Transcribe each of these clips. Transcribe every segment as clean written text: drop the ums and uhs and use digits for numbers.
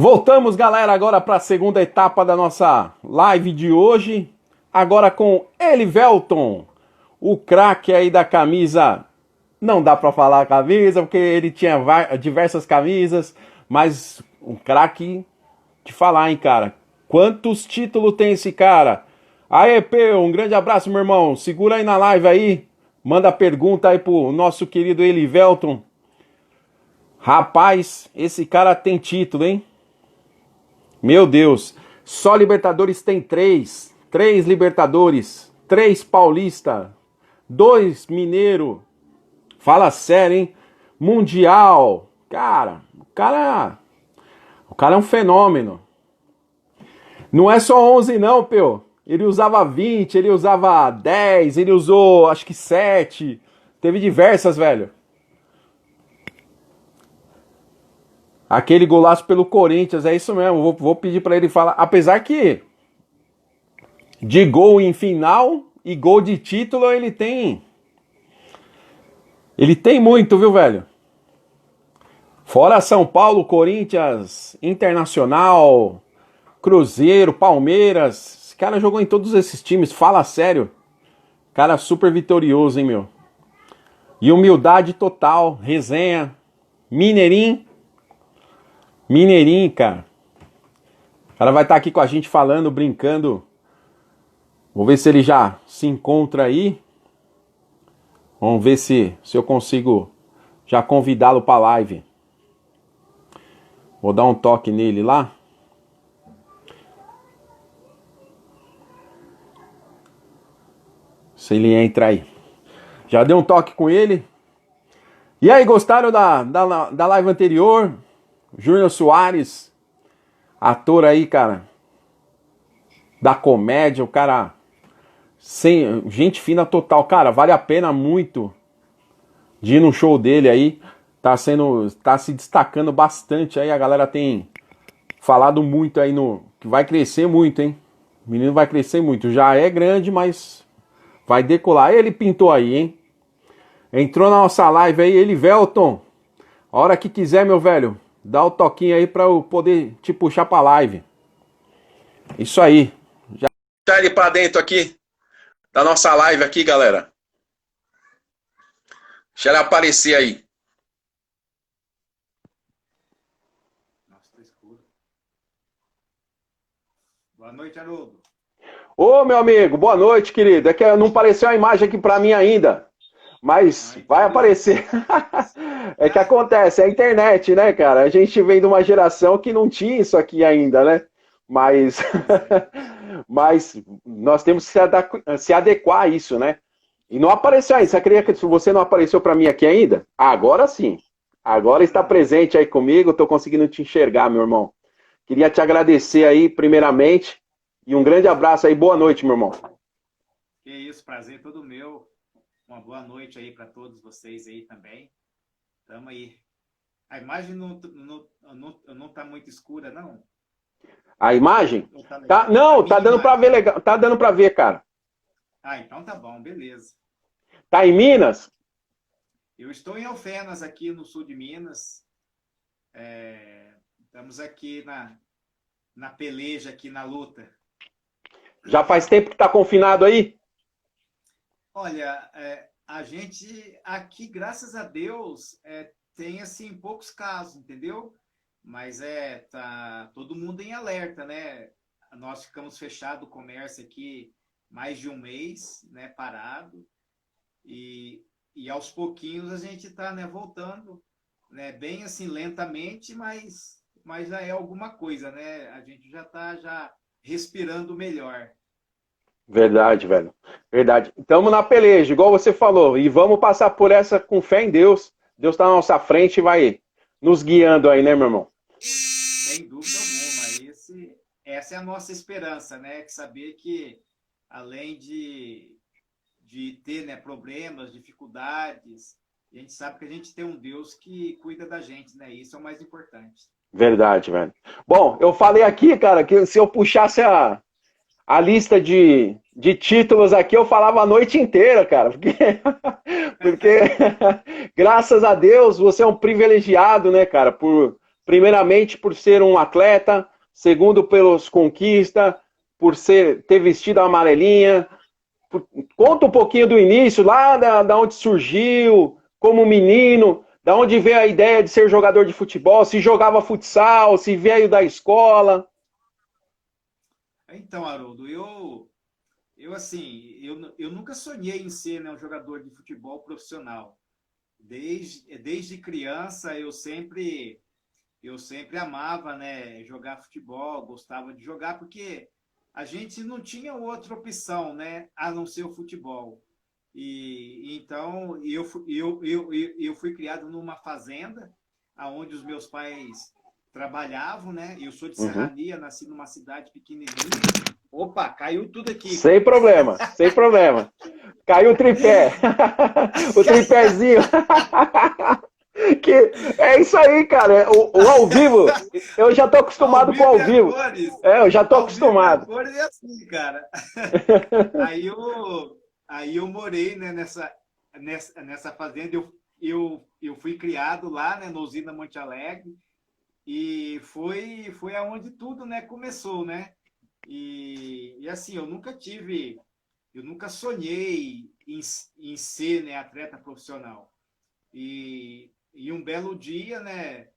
Voltamos, galera, agora para a segunda etapa da nossa live de hoje. Agora com Elivelton, o craque aí da camisa. Não dá para falar camisa, porque ele tinha diversas camisas, mas um craque de falar, hein, cara. Quantos títulos tem esse cara? Aê, Peu, um grande abraço, meu irmão. Segura aí na live aí. Manda pergunta aí pro nosso querido Elivelton. Rapaz, esse cara tem título, hein? Meu Deus, só Libertadores tem três. Três Libertadores, três Paulista, dois Mineiro. Fala sério, hein? Mundial. Cara, o cara é um fenômeno. Não é só 11 não, Peu. Ele usava 20, ele usava 10, ele usou acho que 7. Teve diversas, velho. Aquele golaço pelo Corinthians, é isso mesmo. Vou pedir pra ele falar. Apesar que de gol em final e gol de título ele tem. Ele tem muito, viu, velho? Fora São Paulo, Corinthians, Internacional, Cruzeiro, Palmeiras. Esse cara jogou em todos esses times. Fala sério. Cara super vitorioso, hein, meu? E humildade total. Resenha. Mineirinho, cara. O cara vai estar aqui com a gente falando, brincando. Vou ver se ele já se encontra aí. Vamos ver se eu consigo já convidá-lo para a live. Vou dar um toque nele lá. Se ele entra aí. Já dei um toque com ele. E aí, gostaram da live anterior? Júnior Soares, ator aí, cara, da comédia, o cara, gente fina total, cara, vale a pena muito de ir no show dele aí, tá se destacando bastante aí, a galera tem falado muito aí que vai crescer muito, hein, o menino vai crescer muito, já é grande, mas vai decolar. Ele pintou aí, hein, entrou na nossa live aí, Elivelton, a hora que quiser, meu velho. Dá o toquinho aí pra eu poder te puxar pra live. Isso aí. Já tá ele pra dentro aqui. Da nossa live aqui, galera. Deixa ele aparecer aí. Nossa, tá escuro. Boa noite, Haroldo. Ô, meu amigo, boa noite, querido. É que não apareceu a imagem aqui pra mim ainda. Mas vai aparecer. É que acontece, é a internet, né, cara? A gente vem de uma geração que não tinha isso aqui ainda, né? Mas, mas nós temos que se adequar a isso, né? E não apareceu aí. Você acredita que você não apareceu para mim aqui ainda? Agora sim. Agora está presente aí comigo. Estou conseguindo te enxergar, meu irmão. Queria te agradecer aí, primeiramente. E um grande abraço aí. Boa noite, meu irmão. Que isso, prazer todo meu. Uma boa noite aí para todos vocês aí também. Tamo aí. A imagem não tá muito escura, não? A imagem? Tá, não, tá dando para ver legal. Tá dando para ver, cara. Ah, então tá bom, beleza. Tá em Minas? Eu estou em Alfenas, aqui no sul de Minas. Estamos aqui na peleja, aqui na luta. Já faz tempo que tá confinado aí? Olha, a gente aqui, graças a Deus, tem assim poucos casos, entendeu? Mas tá todo mundo em alerta, né? Nós ficamos fechado o comércio aqui mais de um mês, né? Parado e aos pouquinhos a gente tá, né? Voltando, né? Bem assim lentamente, mas já é alguma coisa, né? A gente já tá respirando melhor. Verdade, velho. Verdade. Estamos na peleja, igual você falou. E vamos passar por essa com fé em Deus. Deus está na nossa frente e vai nos guiando aí, né, meu irmão? Sem dúvida alguma. Essa é a nossa esperança, né? Saber que, além de ter, né, problemas, dificuldades, a gente sabe que a gente tem um Deus que cuida da gente, né? Isso é o mais importante. Verdade, velho. Bom, eu falei aqui, cara, que se eu puxasse a lista de títulos aqui, eu falava a noite inteira, cara. Porque graças a Deus, você é um privilegiado, né, cara, por primeiramente por ser um atleta, segundo pelos conquistas, por ter vestido a amarelinha. Conta um pouquinho do início, lá da onde surgiu, como menino, da onde veio a ideia de ser jogador de futebol, se jogava futsal, se veio da escola. Então, Haroldo, eu assim, eu nunca sonhei em ser, né, um jogador de futebol profissional. Desde criança eu sempre amava, né, jogar futebol, gostava de jogar, porque a gente não tinha outra opção, né, a não ser o futebol. E então eu fui criado numa fazenda, aonde os meus pais trabalhavam, né? Eu sou de Uhum. Serrania, nasci numa cidade pequenininha. Opa, caiu tudo aqui, Sem cara. problema, sem problema. Caiu o tripé. O tripézinho. Que é isso aí, cara. O ao vivo, eu já tô Ao acostumado com vivo ao e a vivo. cores. É, eu já tô Ao vivo e a acostumado. cores é assim, cara. Aí eu morei, né, nessa fazenda. Eu fui criado lá, né, na usina Monte Alegre. E foi aonde tudo, né, começou, né? E assim, eu nunca sonhei em ser, né, atleta profissional. E um belo dia, né,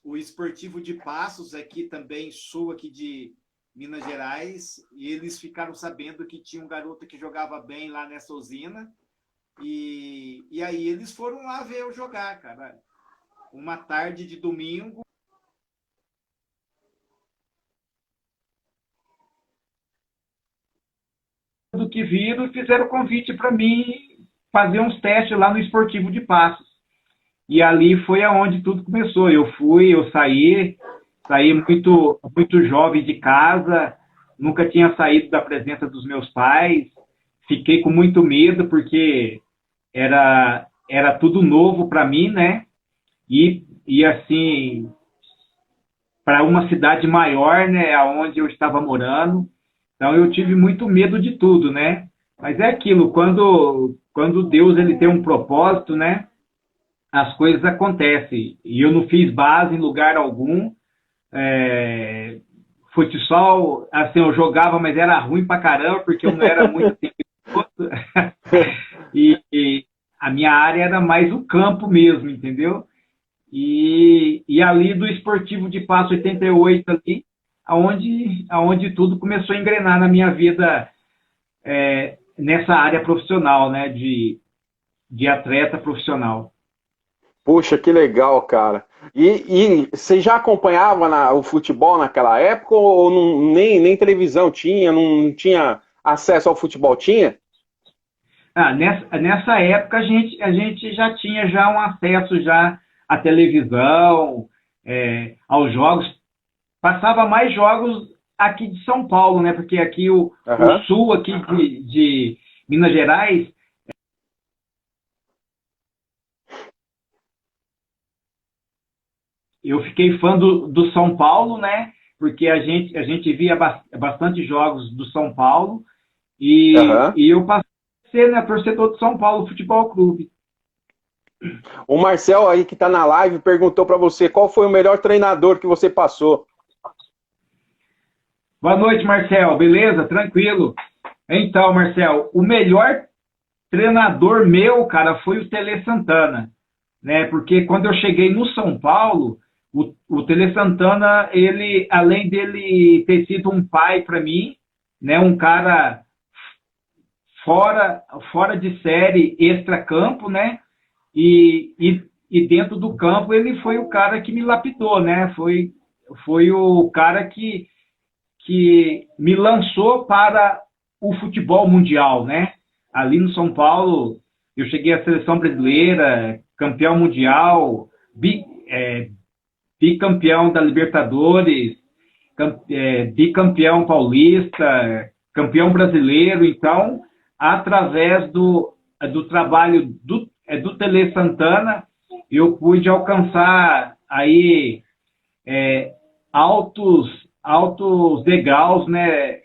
o Esportivo de Passos, aqui também, sul aqui de Minas Gerais, e eles ficaram sabendo que tinha um garoto que jogava bem lá nessa usina, e aí eles foram lá ver eu jogar, cara. Uma tarde de domingo, do que viram, fizeram convite para mim fazer uns testes lá no Esportivo de Passos. E ali foi aonde tudo começou. Eu saí muito jovem de casa, nunca tinha saído da presença dos meus pais, fiquei com muito medo porque era tudo novo para mim, né? E assim, para uma cidade maior, né, aonde eu estava morando, então eu tive muito medo de tudo, né? Mas é aquilo, quando Deus ele tem um propósito, né? As coisas acontecem. E eu não fiz base em lugar algum. É, futsal, assim, eu jogava, mas era ruim pra caramba, porque eu não era muito tempo. E a minha área era mais o campo mesmo, entendeu? E ali do Esportivo de Passo 88 ali, aonde tudo começou a engrenar na minha vida, nessa área profissional, né, de atleta profissional. Puxa, que legal, cara. E você já acompanhava o futebol naquela época ou nem televisão tinha, não tinha acesso ao futebol? Tinha? Nessa época a gente já tinha já um acesso já à televisão, aos jogos. Passava mais jogos aqui de São Paulo, né? Porque aqui o Aham. sul aqui de Minas Gerais, eu fiquei fã do São Paulo, né? Porque a gente via bastante jogos do São Paulo Aham. e eu passei a ser, né, torcedor do São Paulo Futebol Clube. O Marcel aí que tá na live perguntou pra você qual foi o melhor treinador que você passou. Boa noite, Marcel. Beleza? Tranquilo. Então, Marcel, o melhor treinador meu, cara, foi o Tele Santana, né? Porque quando eu cheguei no São Paulo, o Tele Santana, ele, além dele ter sido um pai para mim, né? Um cara fora de série, extra-campo, né? E dentro do campo ele foi o cara que me lapidou, né? Foi o cara que me lançou para o futebol mundial, né? Ali no São Paulo, eu cheguei à seleção brasileira, campeão mundial, bicampeão da Libertadores, bicampeão paulista, campeão brasileiro. Então, através do trabalho do Tele Santana, eu pude alcançar aí altos, altos degraus, né,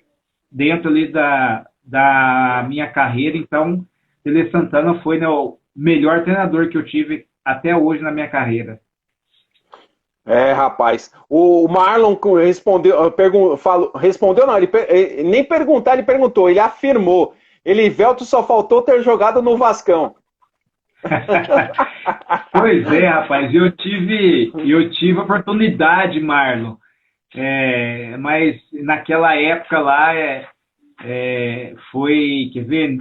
dentro ali da minha carreira. Então, Tele Santana foi, né, o melhor treinador que eu tive até hoje na minha carreira. É, rapaz. O Marlon respondeu, respondeu não, ele nem perguntar, ele perguntou, ele afirmou. Elivelto só faltou ter jogado no Vascão. Pois é, rapaz, eu tive oportunidade, Marlon. Mas naquela época lá foi, quer ver,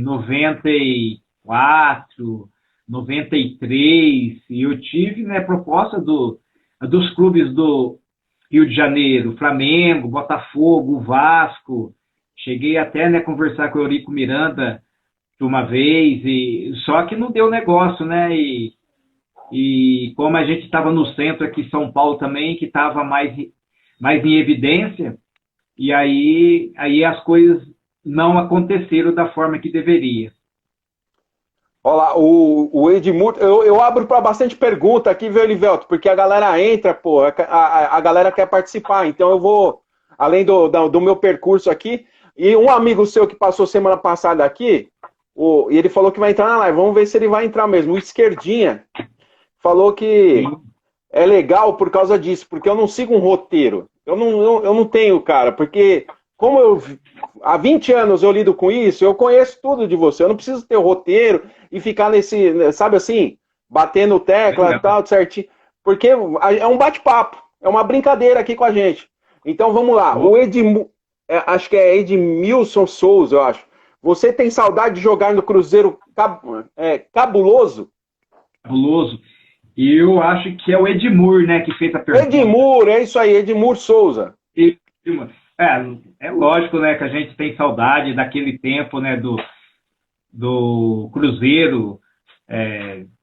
94, 93, e eu tive, né, proposta dos clubes do Rio de Janeiro, Flamengo, Botafogo, Vasco. Cheguei até, né, conversar com o Eurico Miranda de uma vez, só que não deu negócio, né? E como a gente estava no centro aqui em São Paulo também, que estava mais em evidência, e aí as coisas não aconteceram da forma que deveria. Olha lá, o Edmur, eu abro para bastante pergunta aqui, viu, Elivelto? Porque a galera entra, pô, a galera quer participar, então eu vou, além do meu percurso aqui, e um amigo seu que passou semana passada aqui, e ele falou que vai entrar na live, vamos ver se ele vai entrar mesmo. O Esquerdinha falou que Sim. é legal por causa disso, porque eu não sigo um roteiro. Eu não tenho, cara, porque como há 20 anos eu lido com isso, eu conheço tudo de você. Eu não preciso ter o roteiro e ficar nesse, sabe assim, batendo tecla e Legal. tal, certinho. Porque é um bate-papo, é uma brincadeira aqui com a gente. Então vamos lá. O acho que é Edmilson Souza, eu acho. Você tem saudade de jogar no Cruzeiro cabuloso? Fabuloso. E eu acho que é o Edmur, né, que fez a pergunta. Edmur, é isso aí, Edmur Souza. É lógico, né, que a gente tem saudade daquele tempo, né, do Cruzeiro.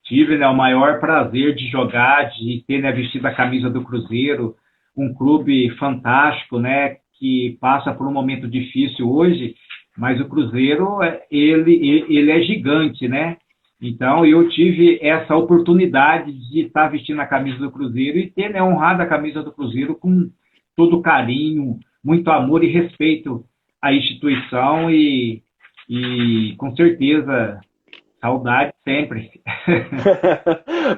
Tive, né, o maior prazer de jogar, de ter, né, vestido a camisa do Cruzeiro, um clube fantástico, né, que passa por um momento difícil hoje, mas o Cruzeiro, ele é gigante, né? Então, eu tive essa oportunidade de estar vestindo a camisa do Cruzeiro e ter, né, honrado a camisa do Cruzeiro com todo carinho, muito amor e respeito à instituição e com certeza, saudade sempre.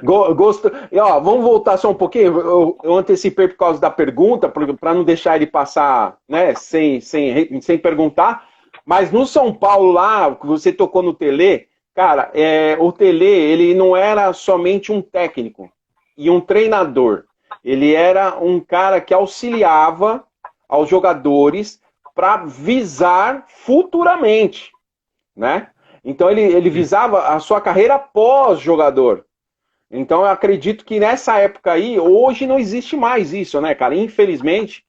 Gosto. E, ó, vamos voltar só um pouquinho. Eu antecipei por causa da pergunta, para não deixar ele passar, né, sem perguntar. Mas no São Paulo lá, que você tocou no Tele, cara, o Tele, ele não era somente um técnico e um treinador. Ele era um cara que auxiliava aos jogadores para visar futuramente, né? Então ele visava a sua carreira pós-jogador. Então eu acredito que nessa época aí, hoje não existe mais isso, né, cara? Infelizmente,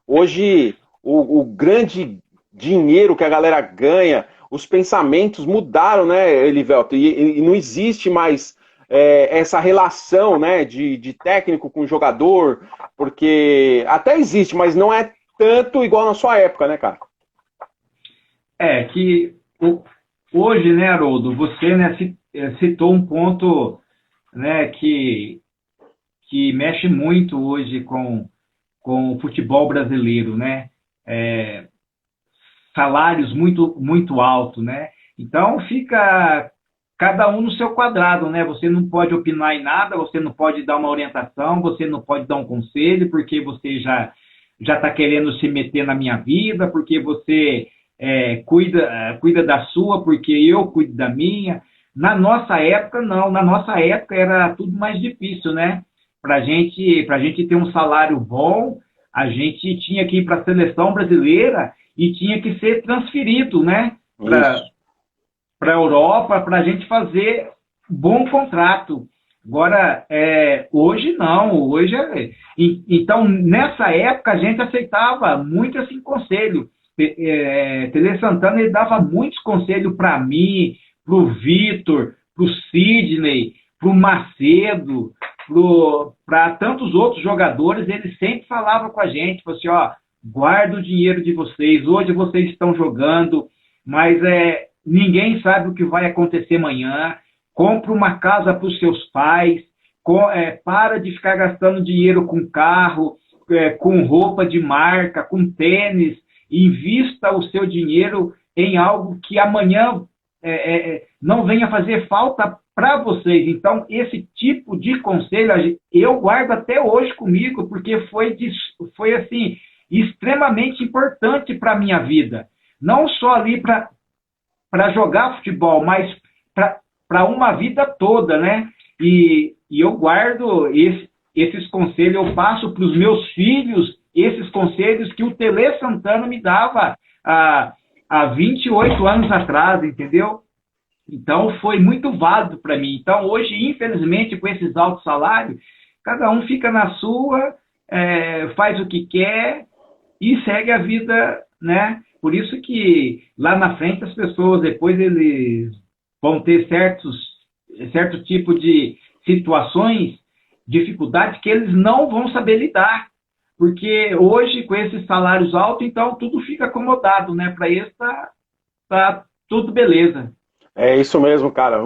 hoje o grande dinheiro que a galera ganha, os pensamentos mudaram, né, Elivelto? E não existe mais essa relação, né, de técnico com jogador, porque até existe, mas não é tanto igual na sua época, né, cara? Que hoje, né, Haroldo, você, né, citou um ponto, né, que mexe muito hoje com o futebol brasileiro, né? Salários muito, muito altos, né? Então fica cada um no seu quadrado, né? Você não pode opinar em nada, você não pode dar uma orientação, você não pode dar um conselho, porque você já está querendo se meter na minha vida, porque você cuida da sua, porque eu cuido da minha. Na nossa época, não. Na nossa época era tudo mais difícil, né? Para gente ter um salário bom, a gente tinha que ir para a seleção brasileira e tinha que ser transferido, né? Para a Europa, para a gente fazer bom contrato. Agora, hoje não. Então, nessa época, a gente aceitava muito esse conselho. Tele Santana, ele dava muitos conselhos para mim, para o Vitor, para o Sidney, para o Macedo, para tantos outros jogadores. Ele sempre falava com a gente, falou assim, ó, guarda o dinheiro de vocês, hoje vocês estão jogando, mas ninguém sabe o que vai acontecer amanhã. Compra uma casa para os seus pais, para de ficar gastando dinheiro com carro, com roupa de marca, com tênis. Invista o seu dinheiro em algo que amanhã não venha fazer falta para vocês. Então, esse tipo de conselho eu guardo até hoje comigo, porque foi assim, extremamente importante para a minha vida. Não só ali para jogar futebol, mas para uma vida toda, né? E eu guardo esses conselhos, eu passo para os meus filhos esses conselhos que o Tele Santana me dava há 28 anos atrás, entendeu? Então, foi muito válido para mim. Então, hoje, infelizmente, com esses altos salários, cada um fica na sua, faz o que quer e segue a vida, né? Por isso que lá na frente as pessoas, depois eles vão ter certo tipo de situações, dificuldades que eles não vão saber lidar. Porque hoje, com esses salários altos, então tudo fica acomodado, né? Para eles tá tudo beleza. É isso mesmo, cara.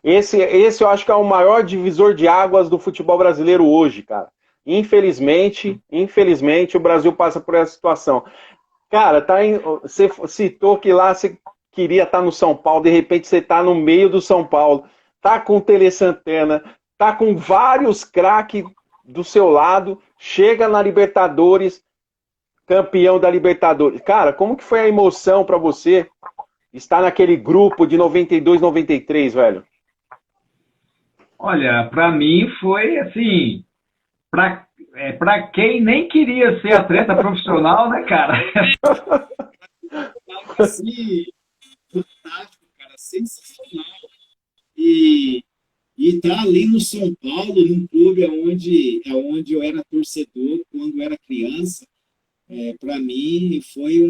Esse eu acho que é o maior divisor de águas do futebol brasileiro hoje, cara. Infelizmente, o Brasil passa por essa situação. Cara, você citou que lá você queria estar no São Paulo, de repente você está no meio do São Paulo, tá com o Tele Santana, tá com vários craques do seu lado, chega na Libertadores, campeão da Libertadores. Cara, como que foi a emoção para você estar naquele grupo de 92, 93, velho? Olha, para mim foi assim, para quem nem queria ser atleta profissional, né, cara? Assim, fantástico, cara, sensacional. E tá ali no São Paulo, num clube onde eu era torcedor quando eu era criança, para mim foi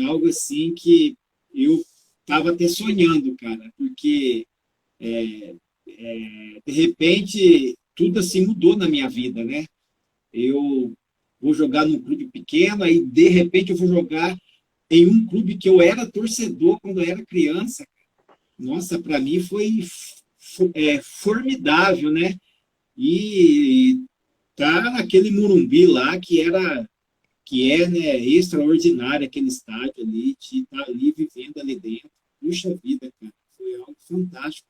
algo assim que eu estava até sonhando, cara, porque de repente tudo assim mudou na minha vida, né? Eu vou jogar num clube pequeno, aí de repente eu vou jogar em um clube que eu era torcedor quando eu era criança. Nossa, para mim foi formidável, né? E tá naquele Morumbi lá que é, né, extraordinário aquele estádio ali, de estar ali vivendo ali dentro. Puxa vida, cara, foi algo fantástico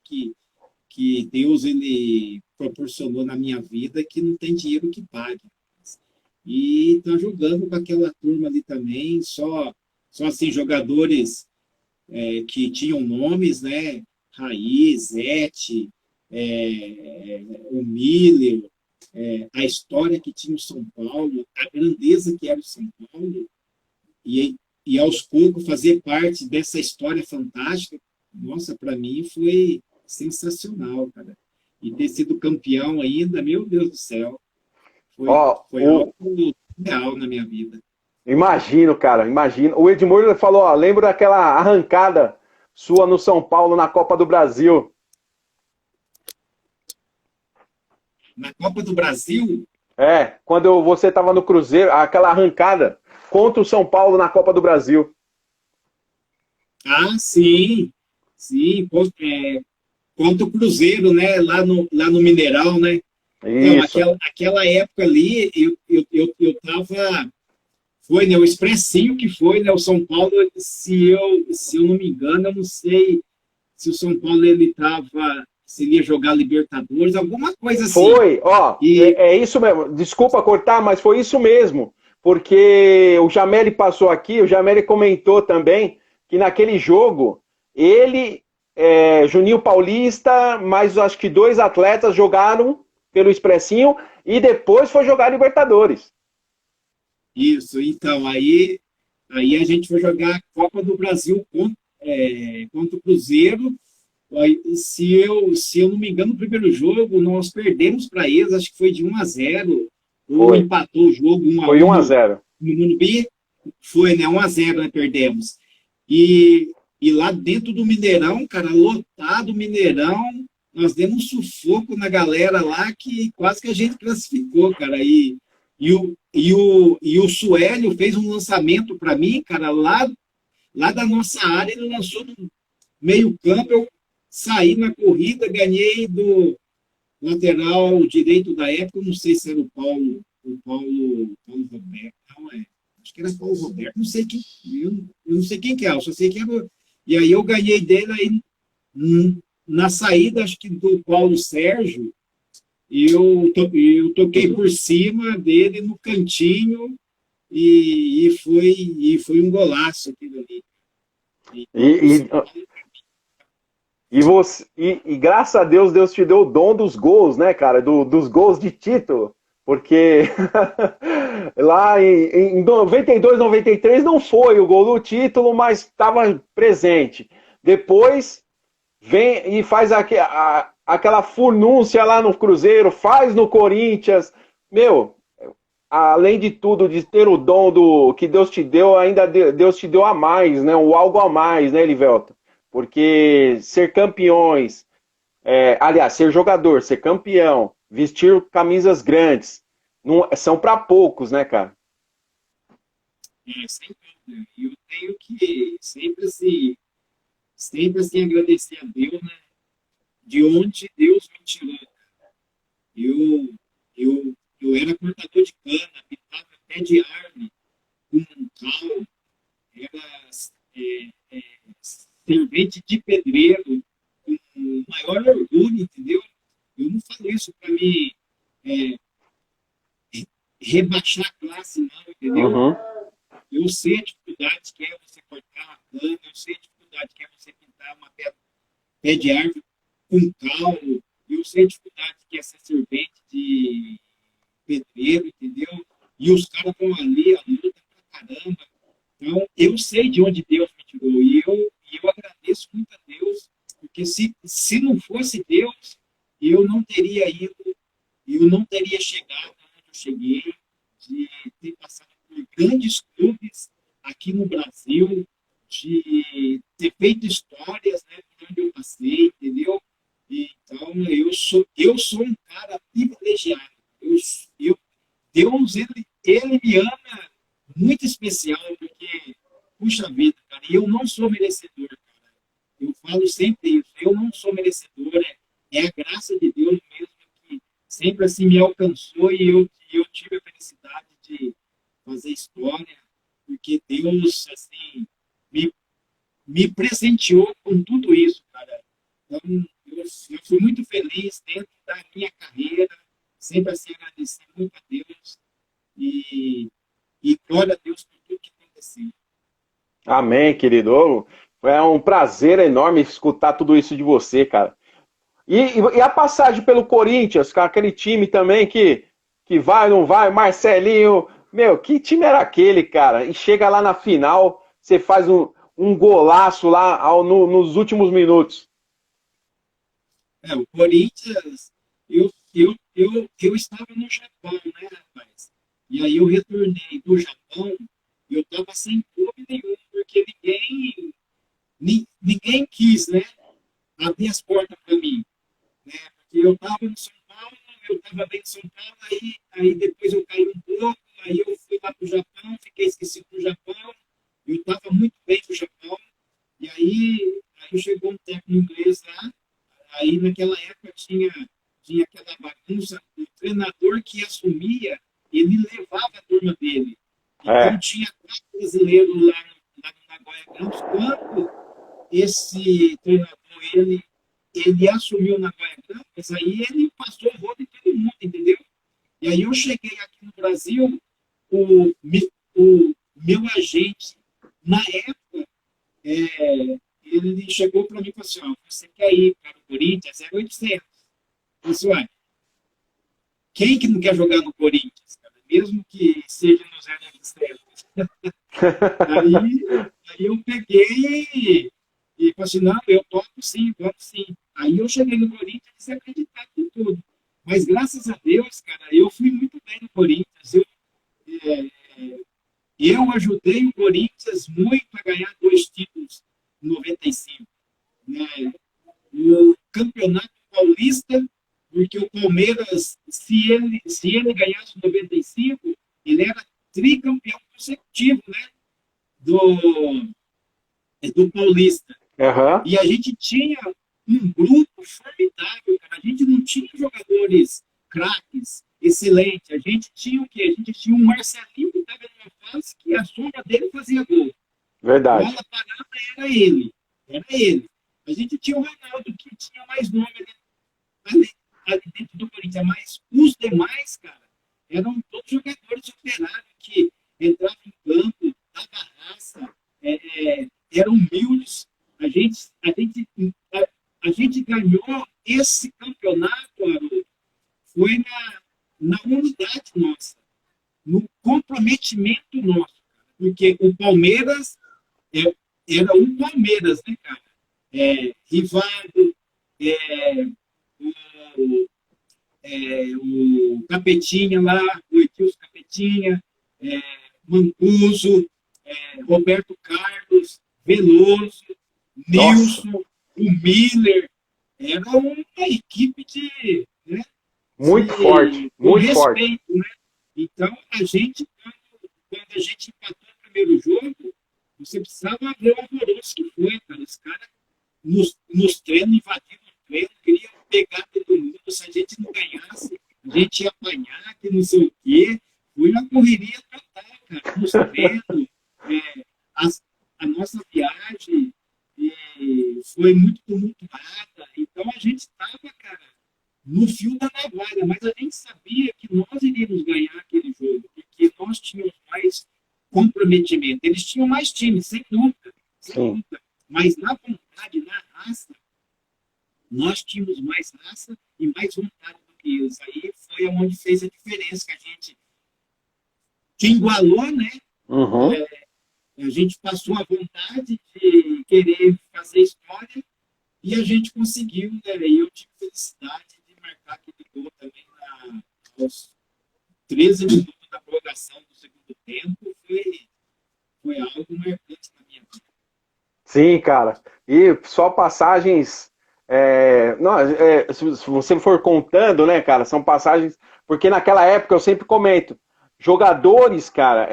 que Deus ele proporcionou na minha vida que não tem dinheiro que pague. E tá jogando com aquela turma ali também, só assim, jogadores que tinham nomes, né? Raiz, Zete, o Miller, a história que tinha o São Paulo, a grandeza que era o São Paulo, e aos poucos fazer parte dessa história fantástica, nossa, para mim foi sensacional, cara. E ter sido campeão ainda, meu Deus do céu, foi algo real na minha vida. Imagino, cara, imagino. O Edmundo falou, ó, lembro daquela arrancada sua no São Paulo na Copa do Brasil. Na Copa do Brasil? Quando você estava no Cruzeiro, aquela arrancada contra o São Paulo na Copa do Brasil. Ah, sim. Sim, contra o Cruzeiro, né? Lá no Mineirão, né? Isso. Então, aquela época ali, eu tava... Foi, né, o expressinho que foi, né, o São Paulo, se eu não me engano, eu não sei se o São Paulo se ele ia jogar Libertadores, alguma coisa assim. Foi, ó, é isso mesmo, desculpa cortar, mas foi isso mesmo, porque o Jameli passou aqui, o Jameli comentou também que naquele jogo, ele, Juninho Paulista, mais acho que 2 atletas jogaram pelo expressinho e depois foi jogar Libertadores. Isso, então, aí a gente foi jogar a Copa do Brasil contra o Cruzeiro. Aí, se eu não me engano, no primeiro jogo nós perdemos para eles, acho que foi de 1-0, ou empatou o jogo 1-1. Foi 1-0. No Morumbi, foi, né? 1-0, né? Perdemos. E lá dentro do Mineirão, cara, lotado o Mineirão, nós demos um sufoco na galera lá que quase que a gente classificou, cara. E o Suélio fez um lançamento para mim, cara, lá da nossa área, ele lançou no meio campo, eu saí na corrida, ganhei do lateral direito da época, não sei se era o Paulo Roberto, não, acho que era Paulo Roberto, não sei quem, eu não sei quem que é, eu só sei que era, e aí eu ganhei dele, aí na saída, acho que do Paulo Sérgio, eu toquei por cima dele no cantinho e foi um golaço aquilo ali. E, e graças a Deus, Deus te deu o dom dos gols, né, cara? Dos gols de título. Porque lá em 92, 93 não foi o gol do título, mas estava presente. Depois vem e faz aquela furnúncia lá no Cruzeiro, faz no Corinthians. Meu, além de tudo, de ter o dom do que Deus te deu, ainda Deus te deu a mais, né? O algo a mais, né, Livelto? Porque ser campeões, aliás, ser jogador, ser campeão, vestir camisas grandes, não, são para poucos, né, cara? Sem dúvida. Eu tenho que sempre assim agradecer a Deus, né? De onde Deus me tirou. Eu, eu era cortador de cana, pintava pé de árvore com um cal, era é, servente de pedreiro, com o maior orgulho, entendeu? Eu não falo isso para me é, rebaixar a classe, não, entendeu? Uhum. Eu sei a dificuldade que é você cortar uma cana, eu sei a dificuldade que é você pintar uma pé de árvore com cal, eu sei a dificuldade que é ser servente de pedreiro, entendeu? E os caras estão ali, a luta pra caramba. Então, eu sei de onde Deus me tirou e eu agradeço muito a Deus, porque se não fosse Deus, eu não teria ido, eu não teria chegado onde eu cheguei, de ter passado por grandes clubes aqui no Brasil, de ter feito histórias, né, por onde eu passei, entendeu? Então, eu sou um cara privilegiado. Eu, Deus, ele me ama muito especial, porque, puxa vida, cara, e eu não sou merecedor, cara. Eu falo sempre isso, eu não sou merecedor, é a graça de Deus mesmo que sempre assim me alcançou e eu tive a felicidade de fazer história, porque Deus, assim, me, me presenteou com tudo isso, cara. Então, eu fui muito feliz dentro da minha carreira, sempre assim agradecer muito a Deus e glória a Deus por tudo que aconteceu. Amém, querido. É um prazer enorme escutar tudo isso de você, cara. E a passagem pelo Corinthians, com aquele time também que vai, não vai, Marcelinho. Meu, que time era aquele, cara? E chega lá na final, você faz um golaço lá nos últimos minutos. O Corinthians, eu estava no Japão, né, rapaz? E aí eu retornei do Japão e eu estava sem clube nenhum, porque ninguém quis, né, abrir as portas para mim, né? Porque eu estava no São Paulo, eu estava bem em São Paulo, aí depois eu caí um pouco, aí eu fui lá para o Japão, fiquei esquecido do Japão, eu estava muito bem no Japão, e aí chegou um técnico inglês lá, aí naquela época tinha aquela bagunça, o treinador que assumia, ele levava a turma dele. Então É, tinha 4 brasileiros lá no Nagoya Grampus. Quando esse treinador, ele assumiu o Nagoya Grampus, aí ele passou o rodo em todo mundo, entendeu? E aí eu cheguei aqui no Brasil, o meu agente, na época, ele chegou para mim e falou assim, ó, você quer ir para o Corinthians? É 800. Eu disse, ué, quem que não quer jogar no Corinthians, cara? Mesmo que seja no 0800. Aí eu peguei e falei assim, não, eu topo sim, vamos sim. Aí eu cheguei no Corinthians desacreditado em tudo. Mas graças a Deus, cara, eu fui muito bem no Corinthians. É, eu ajudei o Corinthians muito a ganhar 2 títulos em 95. Né? O Campeonato Paulista, porque o Palmeiras, se ele ganhasse em 95, ele era tricampeão consecutivo, né? do Paulista. aham, E a gente tinha um grupo formidável, cara. A gente não tinha jogadores craques, excelentes. A gente tinha o quê? A gente tinha um Marcelinho que estava numa fase que a sombra dele fazia gol. verdade. Bola parada era ele. Era ele. A gente tinha o Ronaldo, que tinha mais nome ali dentro do Corinthians, mas os demais, cara, eram todos jogadores operários que entravam em campo, davam raça, eram humildes. A gente ganhou esse campeonato, Haroldo, foi na unidade nossa, no comprometimento nosso, cara. Porque o Palmeiras era um Palmeiras, né, cara? Rivaldo, é, o, o Capetinha lá, o Edilson Capetinha, é, Mancuso, Roberto Carlos, Veloso, Nossa, Nilson, o Miller. Era uma equipe né, muito forte, com muito forte. respeito, né? Então, quando a gente empatou o primeiro jogo, você precisava ver o alvoroço que foi, cara. Os caras nos treinos, invadiram o treino, queriam pegar todo mundo. Se a gente não ganhasse, a gente ia apanhar, que não sei o quê. Foi uma correria total, cara. Nos treinos, a nossa viagem foi muito tumultuada. Então, a gente estava, cara, no fio da navalha, mas a gente sabia que nós iríamos ganhar aquele jogo, porque nós tínhamos mais comprometimento. Eles tinham mais time, sem dúvida, sem Sim. dúvida. Mas na vontade, na raça, nós tínhamos mais raça e mais vontade do que eles. Aí foi onde fez a diferença, que a gente te igualou, né? Uhum. A gente passou a vontade de querer fazer história e a gente conseguiu, né? E eu tive felicidade de marcar aquele gol também aos 13 minutos da prorrogação do segundo tempo. Foi algo marcante na minha vida. Sim, cara. E só passagens. Não, se você for contando, né, cara, são passagens. Porque naquela época eu sempre comento. Jogadores, cara,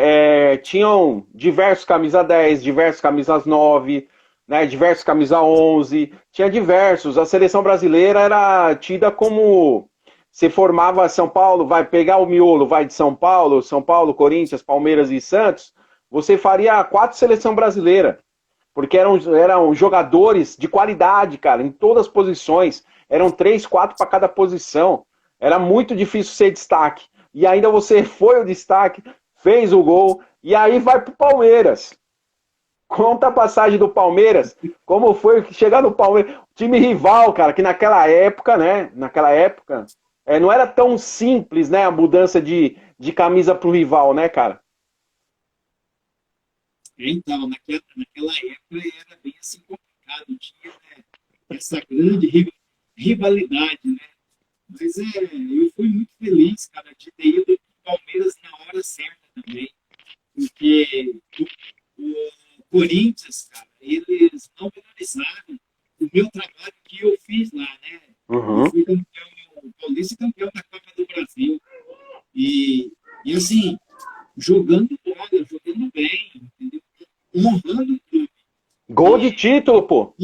tinham diversos camisa 10, diversos camisas 9, né, diversos camisa 11, tinha diversos. A seleção brasileira era tida como você formava São Paulo, vai pegar o miolo, vai de São Paulo, Corinthians, Palmeiras e Santos, você faria 4 seleção brasileira, porque eram jogadores de qualidade, cara, em todas as posições, eram 3, 4 para cada posição, era muito difícil ser destaque. E ainda você foi o destaque, fez o gol, e aí vai pro Palmeiras. Conta a passagem do Palmeiras, como foi chegar no Palmeiras, time rival, cara, que naquela época, né, não era tão simples, né, a mudança de camisa pro rival, né, cara? Então, naquela época era bem assim complicado, tinha, né, essa grande rivalidade, né? Mas eu fui muito feliz, cara, de ter ido para o Palmeiras na hora certa também. Porque o Corinthians, cara, eles não valorizaram o meu trabalho que eu fiz lá, né? Eu fui campeão paulista e campeão da Copa do Brasil. E assim, jogando bola, jogando bem, entendeu? Honrando o clube. Gol de título, pô.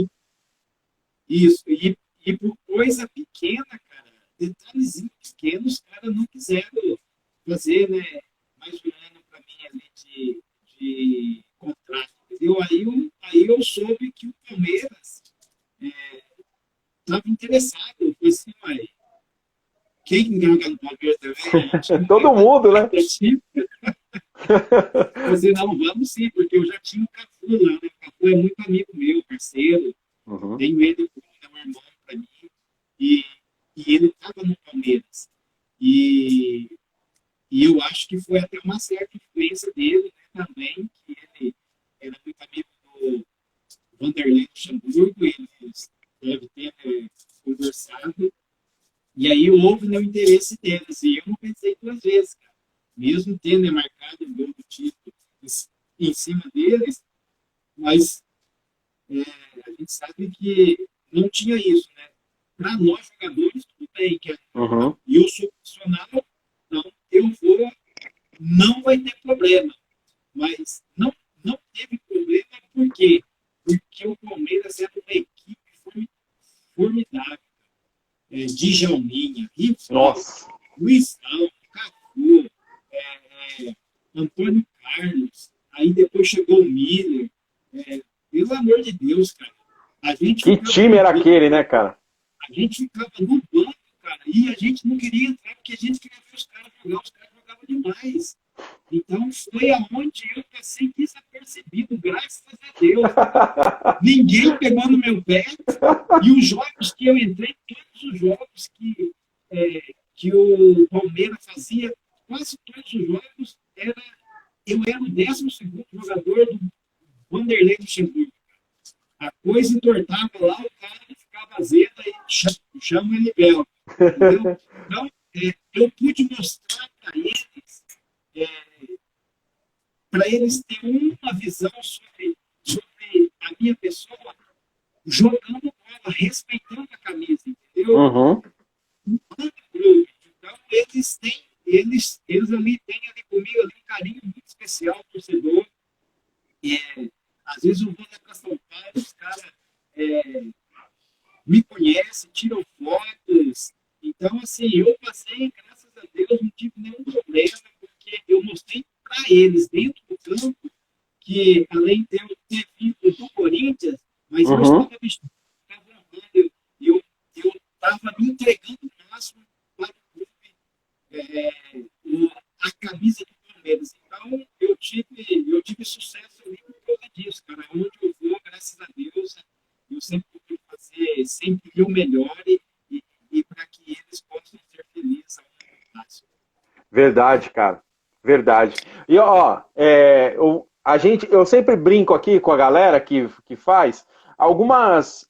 Isso, e por coisa pequena, cara, detalhezinhos pequenos, os caras não quiseram fazer, né, mais um ano para mim ali de contrato, entendeu? Aí eu soube que o Palmeiras estava interessado. Eu falei assim, mas quem joga no Palmeiras também? Todo mundo, né? Eu falei, não, vamos sim, porque eu já tinha o Cafu lá, né? O Cafu é muito amigo meu, parceiro. Tenho ele como meu irmão para mim. E ele estava no Palmeiras. E eu acho que foi até uma certa influência dele, né, também, que ele era muito amigo do Vanderlei Luxemburgo, eles devem ter conversado. E aí houve, né, o interesse deles. E eu não pensei 2 vezes, cara. Mesmo tendo marcado o gol do título em cima deles, mas a gente sabe que não tinha isso, né? Para nós jogadores, tudo bem, que eu sou profissional, então eu vou, não vai ter problema. Mas não teve problema, por quê? Porque o Palmeiras era uma equipe formidável. Djalminha, Rivaldo, Luizão, Cafu, Antônio Carlos, aí depois chegou o Miller. Pelo amor de Deus, cara. A gente Que ficava time no era banco, aquele, né, cara? a gente ficava no banco, cara, e a gente não queria entrar porque a gente queria ver os caras jogar, os caras jogavam demais. Então foi aonde eu passei desapercebido, graças a Deus. Ninguém pegou no meu pé. E os jogos que eu entrei, todos os jogos que o Palmeiras fazia, quase todos os jogos, eu era o 12º jogador do Vanderlei Luxemburgo. A coisa entortava lá, o cara ficava azeda e chama ele Bel. Entendeu? Então, eu pude mostrar para eles terem uma visão sobre a minha pessoa, jogando bola, respeitando a camisa, entendeu? Uhum. Então, eles ali têm ali comigo ali, um carinho muito especial, torcedor. Às vezes eu vou lá para São Paulo, os caras me conhecem, tiram fotos. Então, assim, eu passei, graças a Deus, não tive nenhum problema, porque eu mostrei para eles, dentro do campo, que além de eu ter vindo do Corinthians, mas eu estava vestido, eu estava me entregando o máximo para o clube, a camisa do Palmeiras. Então, eu tive sucesso ali por causa disso, cara. Onde eu vou, graças a Deus, eu sempre procuro fazer sempre o melhor e para que eles possam ser felizes ao longo prazo. Verdade, cara. Verdade. E, ó, eu sempre brinco aqui com a galera que faz alguns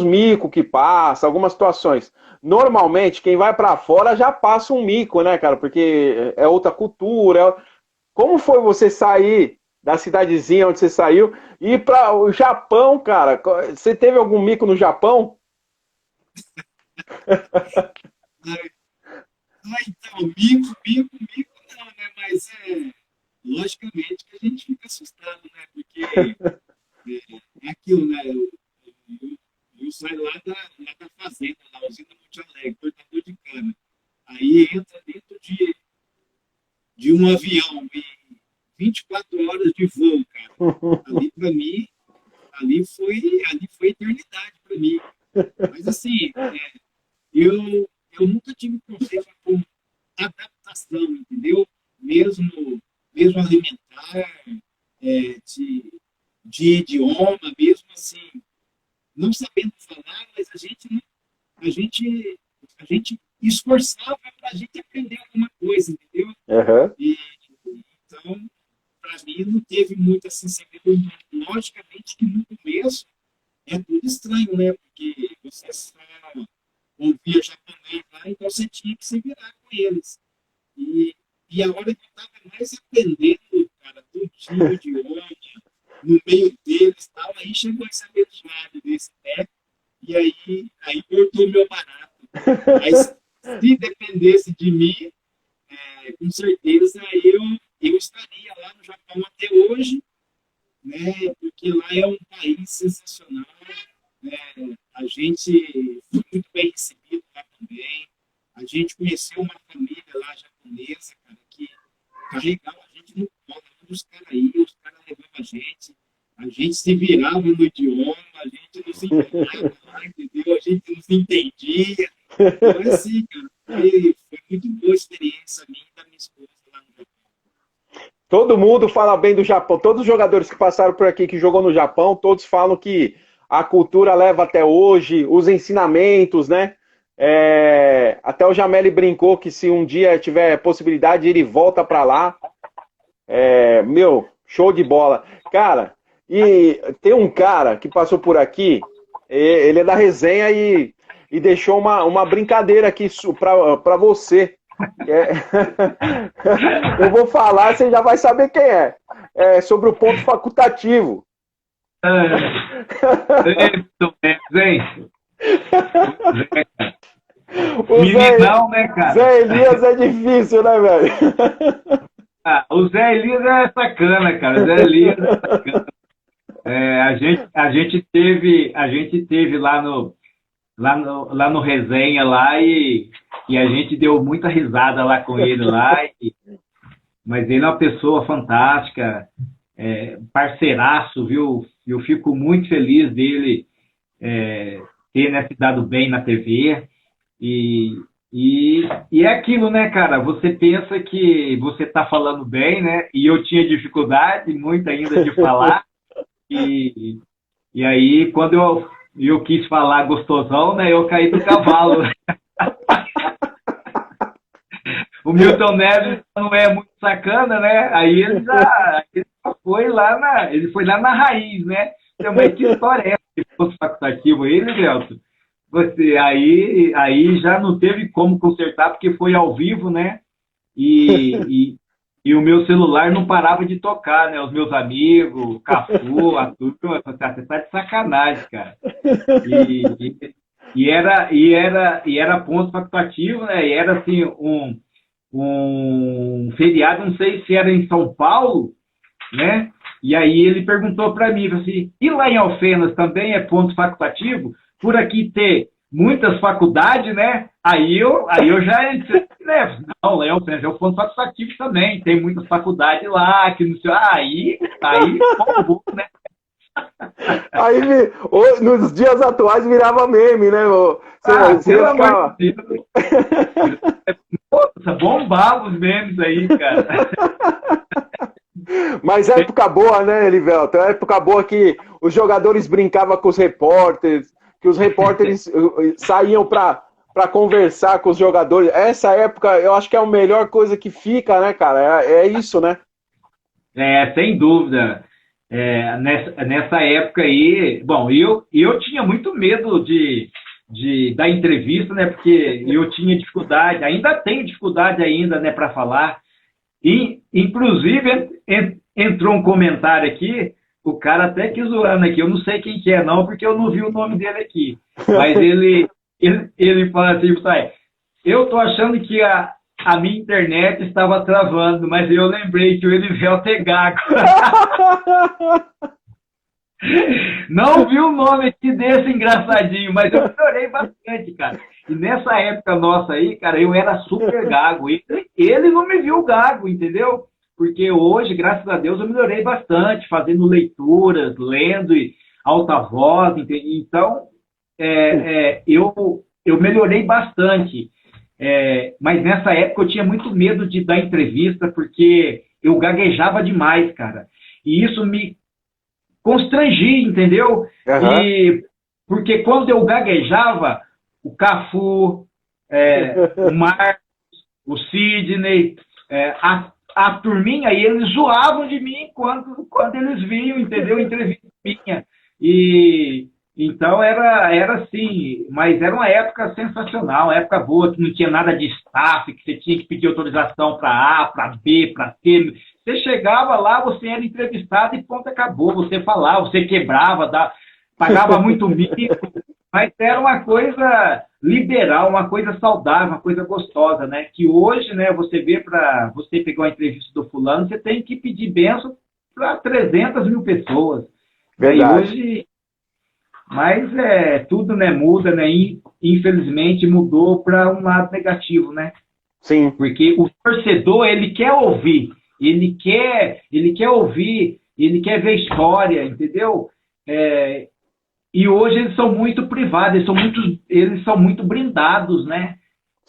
micos que passa, algumas situações. Normalmente, quem vai para fora já passa um mico, né, cara? Porque é outra cultura. Como foi você sair da cidadezinha onde você saiu e ir para o Japão, cara? Você teve algum mico no Japão? Então, mico não, né? Mas logicamente que a gente fica assustado, né? Porque é aquilo, né? Eu saio lá da fazenda, na usina Monte Alegre, cortador de cana. Aí entra dentro de um avião e 24 horas de voo, cara. Ali, para mim, ali foi eternidade para mim. Mas, assim, eu nunca tive problema com adaptação, entendeu? Mesmo alimentar, de idioma, mesmo assim, não sabendo falar, mas a gente esforçava para a gente aprender alguma coisa, entendeu? Uhum. Então, para mim, não teve muito assim segredo. Logicamente que no começo é tudo estranho, né? Porque você só ouvia japonês lá, então você tinha que se virar com eles. E a hora que eu estava mais aprendendo, cara, tudinho, o idioma, no meio deles e tal, aí chegou esse abençoado desse pé, e aí cortou meu barato. Mas se dependesse de mim, com certeza eu estaria lá no Japão até hoje, né? Porque lá é um país sensacional, né? A gente foi muito bem recebido lá também. A gente conheceu uma família lá japonesa, cara, que carregava a gente no colo, onde os caras iam, os caras levavam a gente se virava no idioma, a gente não se entendia lá, entendeu? A gente não se entendia. Então, assim, cara, foi muito boa a experiência minha e da minha esposa lá no Japão. Todo mundo fala bem do Japão. Todos os jogadores que passaram por aqui, que jogou no Japão, todos falam que a cultura leva até hoje, os ensinamentos, né? Até o Jameli brincou que se um dia tiver possibilidade, ele volta para lá. Meu, show de bola. Cara, e tem um cara que passou por aqui, ele é da resenha e deixou uma brincadeira aqui para você. Eu vou falar, você já vai saber quem é. É sobre o ponto facultativo. Meninão, né, cara? Zé Elias é difícil, né, velho? O Zé Elias é sacana, cara. O Zé Elias é sacana. A gente teve lá no resenha lá e a gente deu muita risada lá com ele lá. Mas ele é uma pessoa fantástica, parceiraço, viu? Eu fico muito feliz dele ter, né, se dado bem na TV. E é aquilo, né, cara? Você pensa que você está falando bem, né? E eu tinha dificuldade, muito ainda, de falar. E aí, quando eu quis falar gostosão, né? Eu caí do cavalo. O Milton Neves não é muito sacana, né? Aí ele já foi lá na raiz, né? Mas que história é essa que fosse facultativo aí, né, Gelson? Aí já não teve como consertar, porque foi ao vivo, né? E o meu celular não parava de tocar, né? Os meus amigos, o Cafu, a turma, você tá de sacanagem, cara. E era ponto facultativo, né? E era assim, um feriado, não sei se era em São Paulo, né? E aí ele perguntou para mim, assim, e lá em Alfenas também é ponto facultativo? Por aqui ter muitas faculdades, né? Aí eu já entrei, né? Não, lá em Alfenas é o ponto facultativo também, tem muitas faculdades lá, que não sei, aí, né? Aí, nos dias atuais, virava meme, né? Você ficava... Nossa, bombava os memes aí, cara. Mas é época boa, né, Elivelton? É época boa que os jogadores brincavam com os repórteres, que os repórteres saíam para conversar com os jogadores. Essa época, eu acho que é a melhor coisa que fica, né, cara? É isso, né? Sem dúvida. Nessa época aí, bom, eu tinha muito medo da entrevista, né? Porque eu tinha dificuldade, ainda tenho dificuldade ainda, né, para falar. E, inclusive, entrou um comentário aqui, o cara até que zoando aqui, eu não sei quem que é não, porque eu não vi o nome dele aqui. Mas ele fala assim, eu tô achando que a minha internet estava travando, mas eu lembrei que o Elivelton é gago. Não vi o nome aqui desse engraçadinho, mas eu melhorei bastante, cara. E nessa época nossa aí, cara, eu era super gago. Ele não me viu gago, entendeu? Porque hoje, graças a Deus, eu melhorei bastante, fazendo leituras, lendo e alta voz, entendeu? Então, eu melhorei bastante. Mas nessa época eu tinha muito medo de dar entrevista, porque eu gaguejava demais, cara. E isso me constrangia, entendeu? Uhum. Porque quando eu gaguejava, o Cafu, o Marcos, o Sidney, a turminha, aí eles zoavam de mim quando eles viam, entendeu? Entrevista minha. Então era assim, mas era uma época sensacional, uma época boa, que não tinha nada de staff, que você tinha que pedir autorização para A, para B, para C. Você chegava lá, você era entrevistado e ponto, acabou. Você falava, você quebrava, pagava muito mico, mas era uma coisa liberal, uma coisa saudável, uma coisa gostosa, né? Que hoje, né, você vê, para você pegar uma entrevista do fulano, você tem que pedir bênção para 300 mil pessoas. Verdade. E hoje... Mas tudo, né, muda, né? Infelizmente mudou para um lado negativo, né? Sim. Porque o torcedor, ele quer ouvir, ele quer ouvir, ele quer ver história, entendeu? E hoje eles são muito privados, eles são muito blindados, né?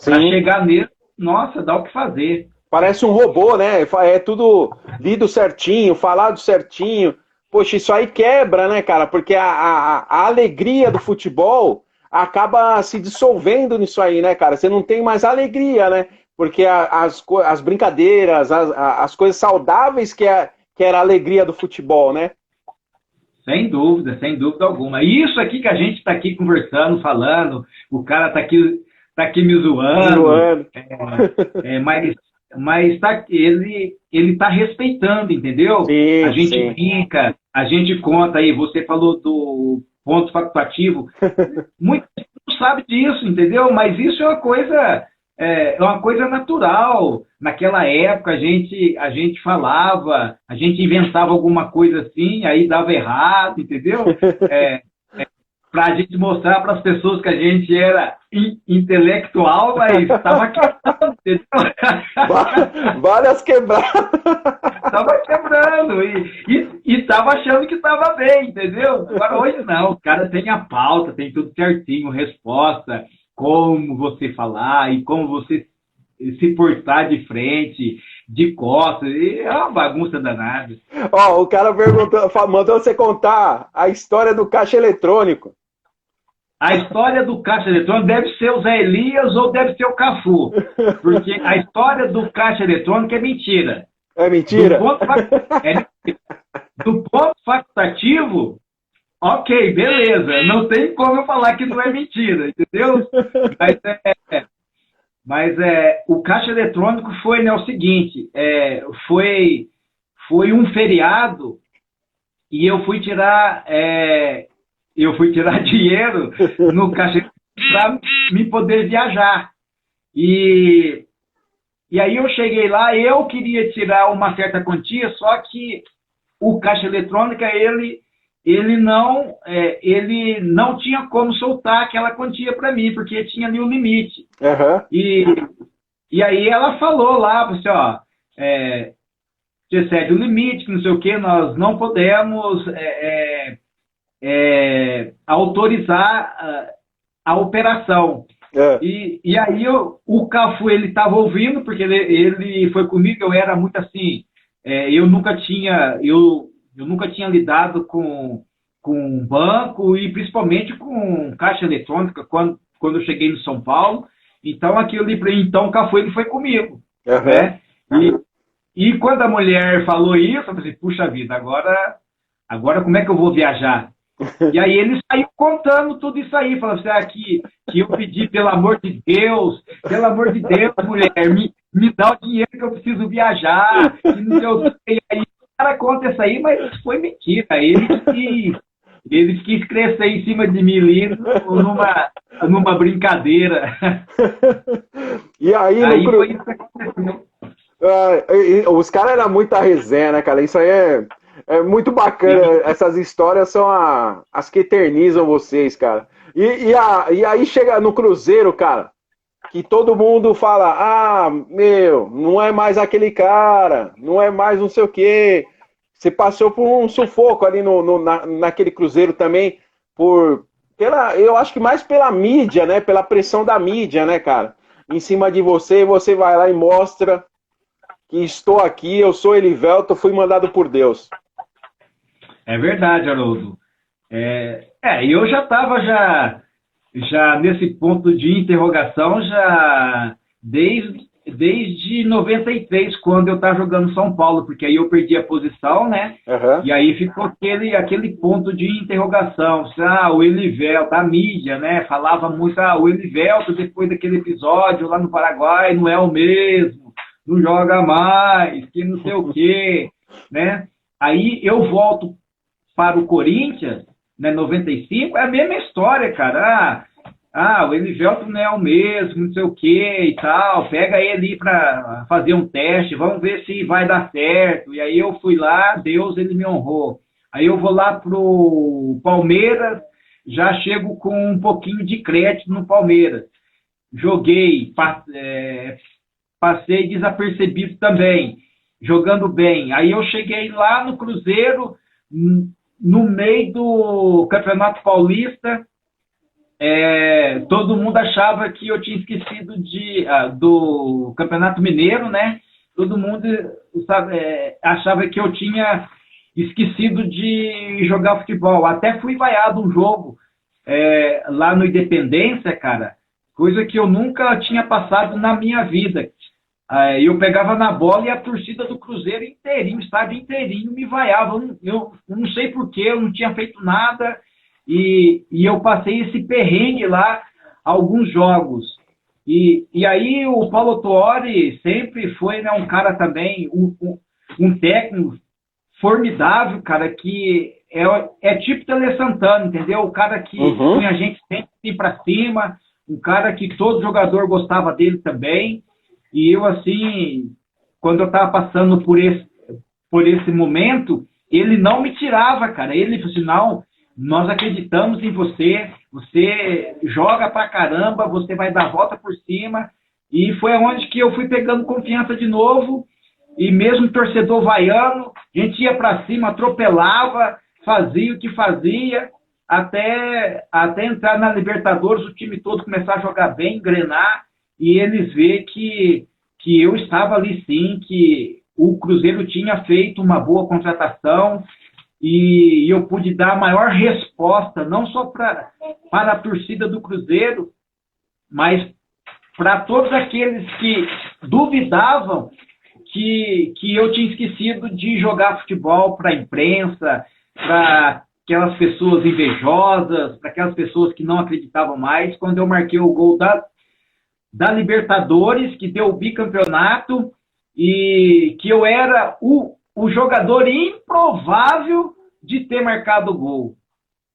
Para chegar nele, nossa, dá o que fazer. Parece um robô, né? É tudo lido certinho, falado certinho. Poxa, isso aí quebra, né, cara? Porque a alegria do futebol acaba se dissolvendo nisso aí, né, cara? Você não tem mais alegria, né? Porque as brincadeiras, as coisas saudáveis que era a alegria do futebol, né? Sem dúvida alguma. Isso aqui que a gente está aqui conversando, falando, o cara está aqui me zoando. Mas ele está respeitando, entendeu? Sim, a gente brinca, a gente conta aí, você falou do ponto facultativo, muita gente não sabe disso, entendeu? Mas isso é uma coisa natural. Naquela época a gente falava, a gente inventava alguma coisa assim, aí dava errado, entendeu? Para a gente mostrar para as pessoas que a gente era intelectual, mas estava quebrando, entendeu? Várias quebradas. Estava quebrando. E e tava achando que tava bem, entendeu? Agora hoje não, o cara tem a pauta, tem tudo certinho, resposta, como você falar e como você se portar de frente, de costas, e é uma bagunça danada. Ó, o cara perguntou, mandou você contar a história do caixa eletrônico. A história do caixa eletrônico deve ser o Zé Elias ou deve ser o Cafu, porque a história do caixa eletrônico é mentira. É mentira? Do ponto facultativo, ok, beleza. Não tem como eu falar que não é mentira, entendeu? Mas o caixa eletrônico foi, né, o seguinte, foi um feriado e eu fui tirar dinheiro no caixa para me poder viajar. E aí eu cheguei lá, eu queria tirar uma certa quantia, só que o caixa eletrônico, ele não tinha como soltar aquela quantia para mim, porque tinha ali um limite. Uhum. E aí ela falou lá, você, ó, você excede o limite, que não sei o que, nós não podemos autorizar a operação. E aí o Cafu, ele estava ouvindo, porque ele foi comigo, eu era muito assim, eu nunca tinha lidado com banco e principalmente com caixa eletrônica quando eu cheguei no São Paulo. Então então o Cafu, ele foi comigo. Uhum. Né? E quando a mulher falou isso, eu falei, puxa vida, agora como é que eu vou viajar? E aí ele saiu contando tudo isso aí, falando assim, que eu pedi, pelo amor de Deus, mulher, me dá o dinheiro que eu preciso viajar, que não sei o que. E aí o cara conta isso aí, mas foi mentira. Ele quis crescer em cima de mim ali numa brincadeira. E aí foi isso que aconteceu. Os caras eram muita resenha, né, cara? Isso aí é muito bacana. Essas histórias são as que eternizam vocês, cara. E aí chega no Cruzeiro, cara, que todo mundo fala, não é mais aquele cara, não é mais não sei o quê. Você passou por um sufoco ali naquele Cruzeiro também, eu acho que mais pela mídia, né? Pela pressão da mídia, né, cara? Em cima de você vai lá e mostra que estou aqui, eu sou Elivelton, fui mandado por Deus. É verdade, Haroldo. Eu já estava já nesse ponto de interrogação já desde 93, quando eu estava jogando São Paulo, porque aí eu perdi a posição, né? Uhum. E aí ficou aquele ponto de interrogação. O Elivelton, a mídia, né? Falava muito, o Elivelton, depois daquele episódio lá no Paraguai, não é o mesmo, não joga mais, que não sei o quê, né? Aí eu volto para o Corinthians, né, 95, é a mesma história, cara. O Elivelton não é o mesmo, não sei o que e tal, pega ele para fazer um teste, vamos ver se vai dar certo. E aí eu fui lá, Deus, ele me honrou. Aí eu vou lá pro Palmeiras, já chego com um pouquinho de crédito no Palmeiras. Joguei, passei desapercebido também, jogando bem. Aí eu cheguei lá no Cruzeiro, no meio do Campeonato Paulista, todo mundo achava que eu tinha esquecido do Campeonato Mineiro, né? Todo mundo achava que eu tinha esquecido de jogar futebol. Até fui vaiado um jogo lá no Independência, cara, coisa que eu nunca tinha passado na minha vida. Eu pegava na bola e a torcida do Cruzeiro inteirinho, o estádio inteirinho, me vaiava. Eu não sei porquê, eu não tinha feito nada. E eu passei esse perrengue lá, alguns jogos. E aí o Paulo Tuori sempre foi, né, um cara também, um técnico formidável, cara, que é tipo Tele Santana, entendeu? O cara que põe a gente sempre para cima, um cara que todo jogador gostava dele também. E eu, assim, quando eu estava passando por esse momento, ele não me tirava, cara. Ele falou assim, não, nós acreditamos em você, você joga pra caramba, você vai dar a volta por cima. E foi onde que eu fui pegando confiança de novo e mesmo torcedor vaiano, a gente ia para cima, atropelava, fazia o que fazia, até entrar na Libertadores, o time todo começar a jogar bem, engrenar, e eles ver que eu estava ali sim, que o Cruzeiro tinha feito uma boa contratação, e eu pude dar a maior resposta, não só para a torcida do Cruzeiro, mas para todos aqueles que duvidavam que eu tinha esquecido de jogar futebol, para a imprensa, para aquelas pessoas invejosas, para aquelas pessoas que não acreditavam mais, quando eu marquei o gol da Libertadores, que deu o bicampeonato, e que eu era o jogador improvável de ter marcado o gol.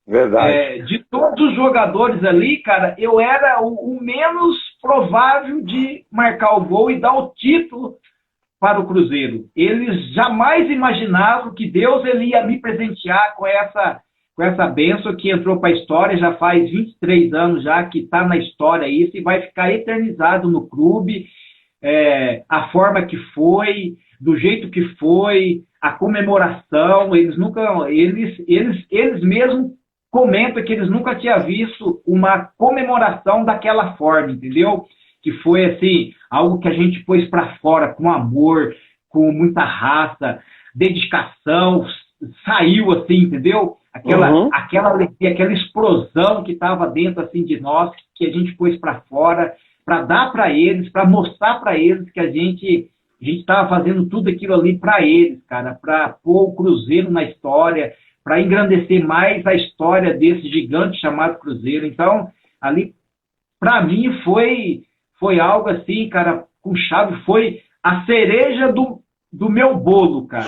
Verdade. De todos os jogadores ali, cara, eu era o menos provável de marcar o gol e dar o título para o Cruzeiro. Eles jamais imaginavam que Deus ele ia me presentear com essa bênção que entrou para a história, já faz 23 anos já que está na história isso, e vai ficar eternizado no clube, a forma que foi, do jeito que foi, a comemoração, eles mesmos comentam que eles nunca tinham visto uma comemoração daquela forma, entendeu? Que foi assim, algo que a gente pôs para fora com amor, com muita raça, dedicação, saiu assim, entendeu? Aquela alegria, aquela explosão que estava dentro assim de nós, que a gente pôs para fora, para dar para eles, para mostrar para eles que a gente estava fazendo tudo aquilo ali para eles, cara, para pôr o Cruzeiro na história, para engrandecer mais a história desse gigante chamado Cruzeiro. Então, ali, para mim, foi algo assim, cara, com chave, foi a cereja do meu bolo, cara.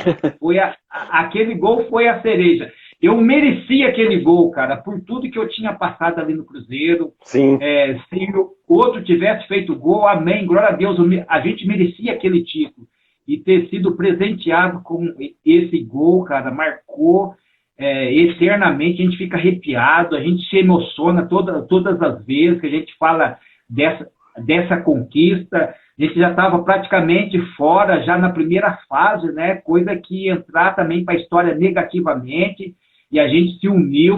Aquele gol foi a cereja. Eu merecia aquele gol, cara, por tudo que eu tinha passado ali no Cruzeiro. Sim. Se o outro tivesse feito gol, amém, glória a Deus, a gente merecia aquele título. E ter sido presenteado com esse gol, cara, marcou eternamente, a gente fica arrepiado, a gente se emociona todas as vezes que a gente fala dessa conquista. A gente já estava praticamente fora, já na primeira fase, né? Coisa que ia entrar também para a história negativamente, e a gente se uniu.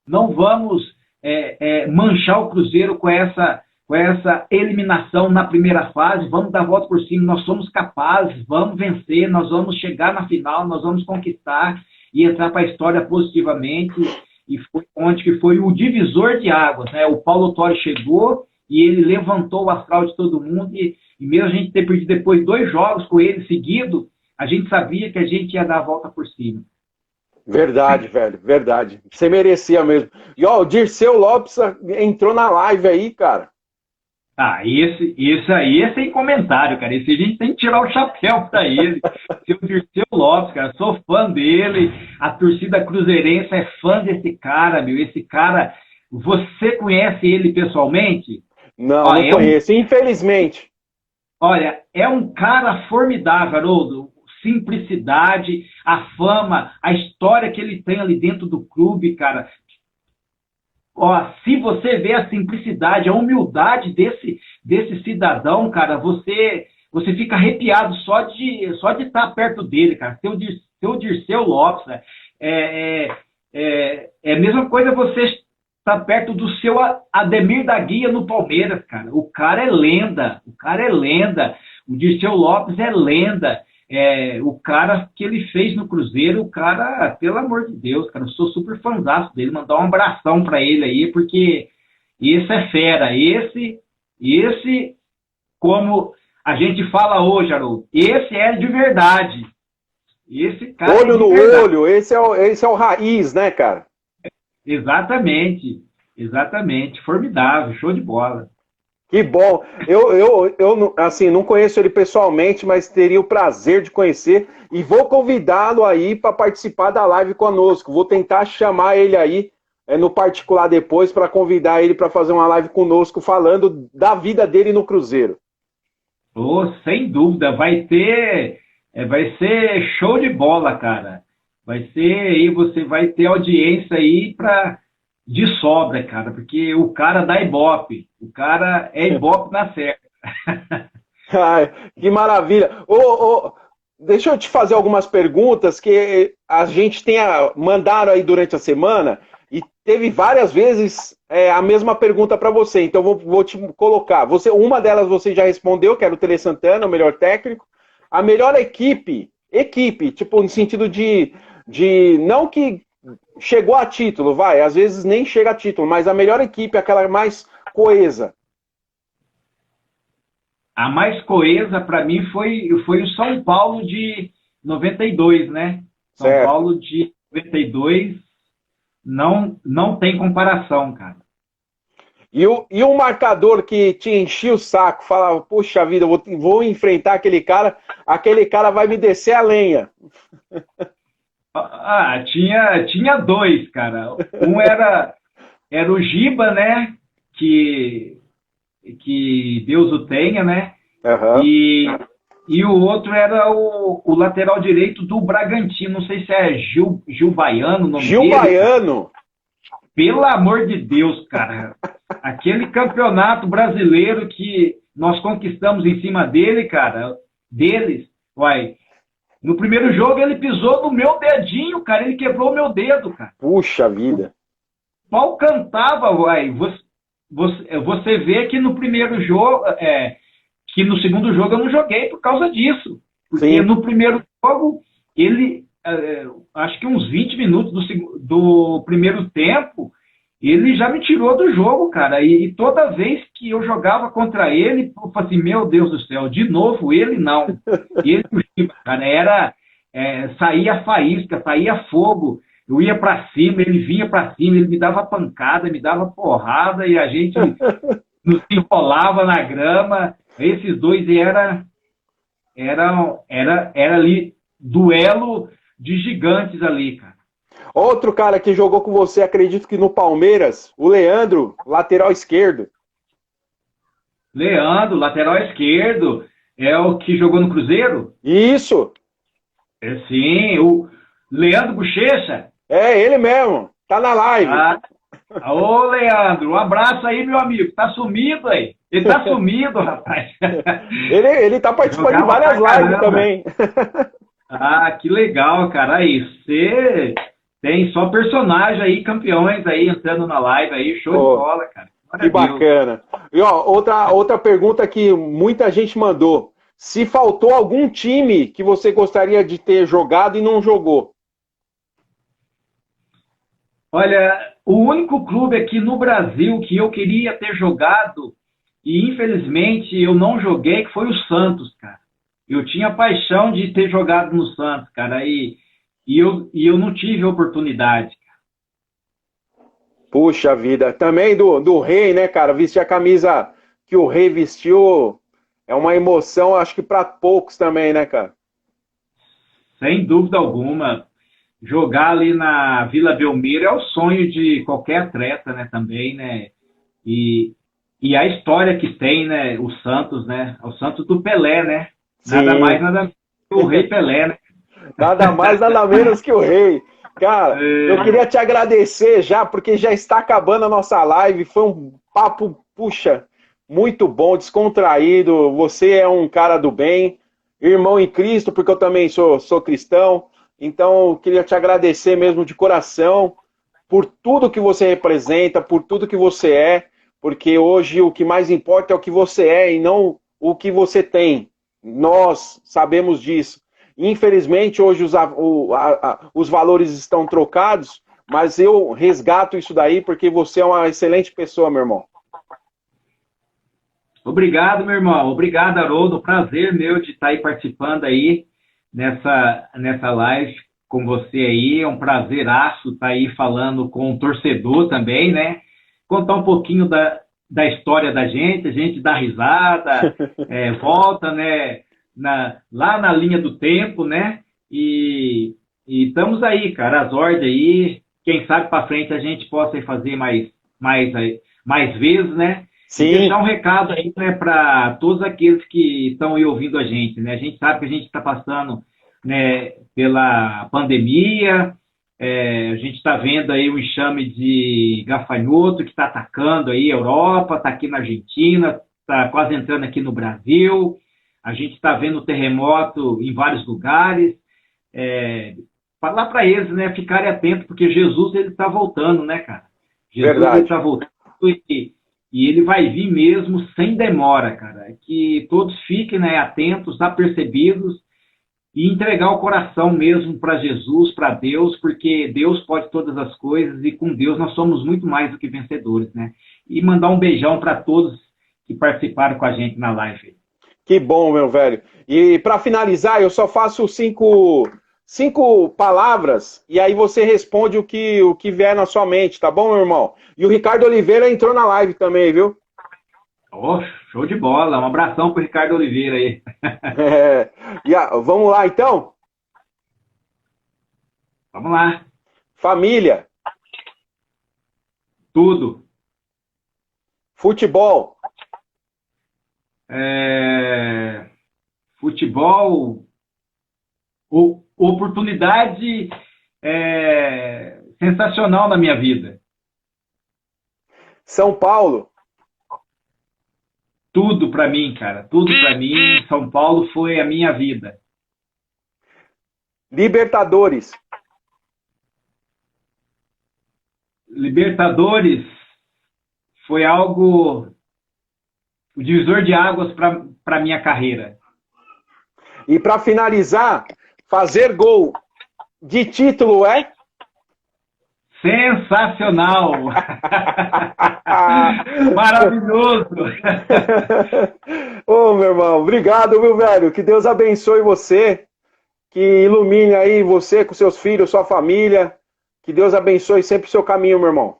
Não vamos manchar o Cruzeiro com essa eliminação na primeira fase, vamos dar a volta por cima, nós somos capazes, vamos vencer, nós vamos chegar na final, nós vamos conquistar e entrar para a história positivamente. E foi onde que foi o divisor de águas, né? O Paulo Torre chegou e ele levantou o astral de todo mundo, e mesmo a gente ter perdido depois 2 jogos com ele seguido, a gente sabia que a gente ia dar a volta por cima. Verdade, velho, verdade. Você merecia mesmo. E ó, o Dirceu Lopes entrou na live aí, cara. Esse aí é sem comentário, cara. Esse a gente tem que tirar o chapéu pra ele. Seu Dirceu Lopes, cara, sou fã dele. A torcida cruzeirense é fã desse cara, meu. Esse cara, você conhece ele pessoalmente? Não, não conheço, infelizmente. Olha, é um cara formidável, Haroldo. Simplicidade, a fama, a história que ele tem ali dentro do clube, cara. Ó, se você vê a simplicidade, a humildade desse cidadão, cara, você fica arrepiado só de estar perto dele, cara. Seu Dirceu Lopes, né? É a mesma coisa você estar perto do seu Ademir da Guia no Palmeiras, cara. O cara é lenda, o Dirceu Lopes é lenda. O cara que ele fez no Cruzeiro, o cara, pelo amor de Deus, cara, eu sou super fãzaço dele, mandar um abração pra ele aí, porque esse é fera, esse, como a gente fala hoje, Haroldo, esse é de verdade, esse cara olho no olho, esse é o raiz, né, cara? Exatamente, formidável, show de bola. Que bom. Eu assim, não conheço ele pessoalmente, mas teria o prazer de conhecer e vou convidá-lo aí para participar da live conosco. Vou tentar chamar ele aí no particular depois para convidar ele para fazer uma live conosco falando da vida dele no Cruzeiro. Sem dúvida, vai ser show de bola, cara. Vai ser aí, você vai ter audiência aí de sobra, cara, porque o cara dá ibope. O cara é ibope na certa. Ai, que maravilha. Deixa eu te fazer algumas perguntas que a gente mandaram aí durante a semana e teve várias vezes a mesma pergunta para você. Então vou te colocar. Uma delas você já respondeu, que era o Tele Santana, o melhor técnico. A melhor equipe, tipo no sentido de não que chegou a título, vai, às vezes nem chega a título, mas a melhor equipe, aquela mais coesa. A mais coesa para mim foi o São Paulo de 92, né? São Certo. Paulo de 92 não tem comparação, cara. E o marcador que te enchia o saco, falava, puxa vida, vou enfrentar aquele cara vai me descer a lenha. Tinha dois, cara. Um era o Giba, né? Que Deus o tenha, né? Uhum. E o outro era o lateral direito do Bragantino. Não sei se é Gil Baiano o nome dele. Gil Baiano. Pelo amor de Deus, cara. Aquele campeonato brasileiro que nós conquistamos em cima dele, cara, uai. No primeiro jogo ele pisou no meu dedinho, cara. Ele quebrou o meu dedo, cara. Puxa vida. O pau cantava, uai. Você vê que no primeiro jogo, que no segundo jogo eu não joguei por causa disso. Porque Sim. no primeiro jogo, ele, acho que uns 20 minutos do primeiro tempo, ele já me tirou do jogo, cara. E toda vez que eu jogava contra ele, eu falei assim, meu Deus do céu, de novo ele não. Ele, cara, saía faísca, saía fogo. Eu ia pra cima, ele vinha pra cima, ele me dava pancada, me dava porrada e a gente nos enrolava na grama. Esses dois era ali duelo de gigantes ali, cara. Outro cara que jogou com você, acredito que no Palmeiras, o Leandro, lateral esquerdo. Leandro, lateral esquerdo, é o que jogou no Cruzeiro? Isso. Sim, o Leandro Bochecha. É, ele mesmo. Tá na live. Ô, Leandro, um abraço aí, meu amigo. Tá sumido aí. Ele tá sumido, rapaz. Ele tá participando de várias lives também. Que legal, cara. Aí, você tem só personagem aí, campeões aí, entrando na live aí. Show de bola, cara. Que bacana. E ó, outra pergunta que muita gente mandou. Se faltou algum time que você gostaria de ter jogado e não jogou? Olha, o único clube aqui no Brasil que eu queria ter jogado e infelizmente eu não joguei, que foi o Santos, cara. Eu tinha paixão de ter jogado no Santos, cara, e eu não tive oportunidade. Puxa vida, também do Rei, né, cara? Vestir a camisa que o Rei vestiu é uma emoção, acho que para poucos também, né, cara? Sem dúvida alguma. Jogar ali na Vila Belmiro é o sonho de qualquer atleta, né, também, né? E a história que tem, né, o Santos, né? O Santos do Pelé, né? Nada mais, nada menos que o Rei Pelé, né? Nada mais, nada menos que o Rei. Cara, eu queria te agradecer já, porque já está acabando a nossa live. Foi um papo, puxa, muito bom, descontraído. Você é um cara do bem, irmão em Cristo, porque eu também sou cristão. Então, eu queria te agradecer mesmo de coração por tudo que você representa, por tudo que você é, porque hoje o que mais importa é o que você é e não o que você tem. Nós sabemos disso. Infelizmente, hoje os valores estão trocados, mas eu resgato isso daí porque você é uma excelente pessoa, meu irmão. Obrigado, meu irmão. Obrigado, Haroldo. Prazer meu de estar aí participando aí nessa live com você aí. É um prazeraço estar aí falando com o torcedor também, né? Contar um pouquinho da história da gente, a gente dá risada, volta, né? Lá na linha do tempo, né? E estamos aí, cara, as ordens aí. Quem sabe para frente a gente possa fazer mais vezes, né? Sim. E deixar um recado aí, né, para todos aqueles que estão aí ouvindo a gente, né? A gente sabe que a gente está passando, né, pela pandemia, A gente está vendo aí um enxame de gafanhoto que está atacando aí a Europa, está aqui na Argentina, está quase entrando aqui no Brasil. A gente está vendo terremoto em vários lugares. Falar para eles, né, ficarem atentos, porque Jesus ele está voltando, né, cara? Jesus Verdade. ele está voltando e ele vai vir mesmo sem demora, cara. Que todos fiquem, né, atentos, apercebidos e entregar o coração mesmo para Jesus, para Deus, porque Deus pode todas as coisas e com Deus nós somos muito mais do que vencedores, né? E mandar um beijão para todos que participaram com a gente na live. Que bom, meu velho. E para finalizar, eu só faço cinco palavras e aí você responde o que vier na sua mente, tá bom, meu irmão? E o Ricardo Oliveira entrou na live também, viu? Oh, show de bola. Um abração pro Ricardo Oliveira aí. Vamos lá, então? Vamos lá. Família. Tudo. Futebol. Futebol. Oportunidade sensacional na minha vida. São Paulo. Tudo para mim, cara. Tudo para mim. São Paulo foi a minha vida. Libertadores. Libertadores foi algo, o divisor de águas para minha carreira. E para finalizar, fazer gol de título é? Sensacional! Maravilhoso! Ô, meu irmão, obrigado, meu velho. Que Deus abençoe você, que ilumine aí você com seus filhos, sua família. Que Deus abençoe sempre o seu caminho, meu irmão.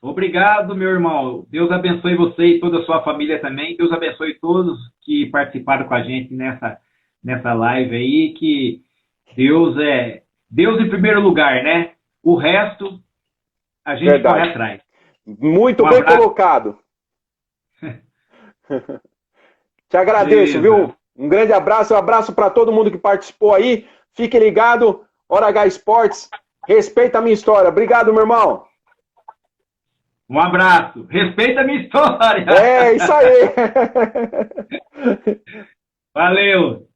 Obrigado, meu irmão. Deus abençoe você e toda a sua família também. Deus abençoe todos que participaram com a gente nessa live aí, que Deus é Deus em primeiro lugar, né? O resto, a gente Verdade. corre atrás. Muito bem colocado. Te agradeço, viu? Um grande abraço, um abraço para todo mundo que participou aí. Fique ligado, Hora H Esportes. Respeita a minha história. Obrigado, meu irmão. Um abraço. Respeita a minha história. É, isso aí. Valeu.